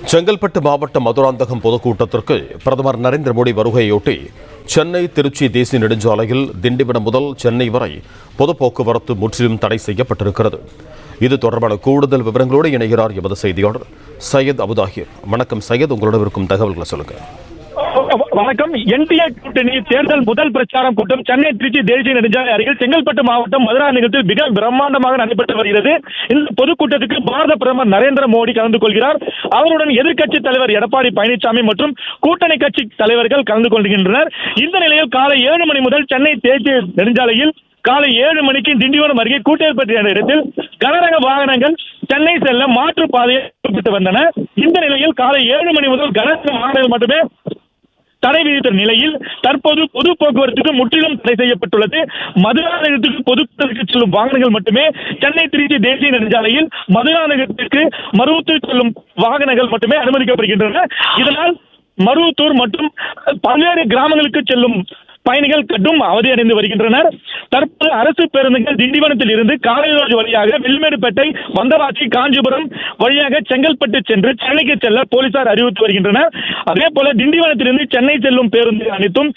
செங்கல்பட்டு மாவட்ட மதுராந்தகம் பொதுக்கூட்டத்திற்கு பிரதமர் நரேந்திர மோடி வருகையொட்டி சென்னை திருச்சி தேசிய நெடுஞ்சாலையில் திண்டிவனம் முதல் சென்னை வரை பொது போக்குவரத்து முற்றிலும் தடை செய்யப்பட்டிருக்கிறது. இது தொடர்பான கூடுதல் விவரங்களோடு இணைகிறார் எமது செய்தியாளர் சையத் அபுதாஹிர். வணக்கம் சையத், உங்களிடம் இருக்கும் தகவல்களை சொல்லுங்க. வணக்கம். என்டிஏ கூட்டணி தேர்தல் முதல் பிரச்சாரம் கூட்டம் சென்னை திருச்சி தேசிய நெடுஞ்சாலை அருகில் செங்கல்பட்டு மாவட்டம் மதுராந்தகத்தில் மிக பிரம்மாண்டமாக நடைபெற்று வருகிறது. இந்த பொதுக்கூட்டத்துக்கு பாரத பிரதமர் நரேந்திர மோடி கலந்து கொள்கிறார். அவருடன் எதிர்க்கட்சித் தலைவர் எடப்பாடி பழனிசாமி மற்றும் கூட்டணி கட்சி தலைவர்கள் கலந்து கொள்கின்றனர். இந்த நிலையில் காலை 7 மணி முதல் சென்னை தேசிய நெடுஞ்சாலையில் காலை 7 மணிக்கு திண்டிவனம் அருகே கூட்டேற்பட்டி இடத்தில் கனரக வாகனங்கள் சென்னை செல்ல மாற்று பாதையை வந்தன. இந்த நிலையில் காலை 7 மணி முதல் கனரக வாகனங்கள் மட்டுமே தடை விதித்த நிலையில் தற்போது பொது போக்குவரத்துக்கு முற்றிலும் தடை செய்யப்பட்டுள்ளது. மதுராந்தகத்துக்கு பொதுப்பதற்கு செல்லும் வாகனங்கள் மட்டுமே சென்னை திருச்சி தேசிய நெடுஞ்சாலையில் மதுராந்தகத்திற்கு மருவத்தூர் செல்லும் வாகனங்கள் மட்டுமே அனுமதிக்கப்படுகின்றன. இதனால் மருவத்தூர் மற்றும் பல்வேறு கிராமங்களுக்கு செல்லும் பயணிகள் கடும் அவதியடைந்து வருகின்றனர். தற்போது அரசு பேருந்துகள் திண்டிவனத்தில் இருந்து காரையோடு வழியாக வில்மேடுபேட்டை, வந்தவாசி, காஞ்சிபுரம் வழியாக செங்கல்பட்டு சென்று சென்னைக்கு செல்ல போலீசார் அறிவித்து வருகின்றனர். அதே போல திண்டிவனத்திலிருந்து சென்னை செல்லும் பேருந்துகள் அனைத்தும்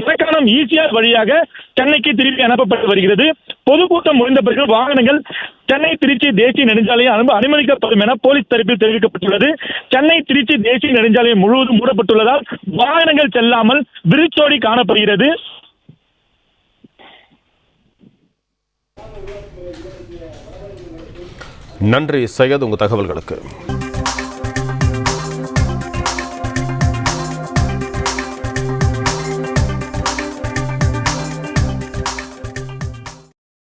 மரக்காணம் ஈசிஆர் வழியாக சென்னைக்கு திருப்பி அனுப்பப்பட்டு வருகிறது. பொதுக்கூட்டம் முடிந்த பிறகு வாகனங்கள் சென்னை திருச்சி தேசிய நெடுஞ்சாலையை அனுமதிக்கப்படும் என போலீஸ் தரப்பில் தெரிவிக்கப்பட்டுள்ளது. சென்னை திருச்சி தேசிய நெடுஞ்சாலை முழுவதும் மூடப்பட்டுள்ளதால் வாகனங்கள் செல்லாமல் விரிச்சோடி காணப்படுகிறது. நன்றி சையத், உங்க தகவல்களுக்கு.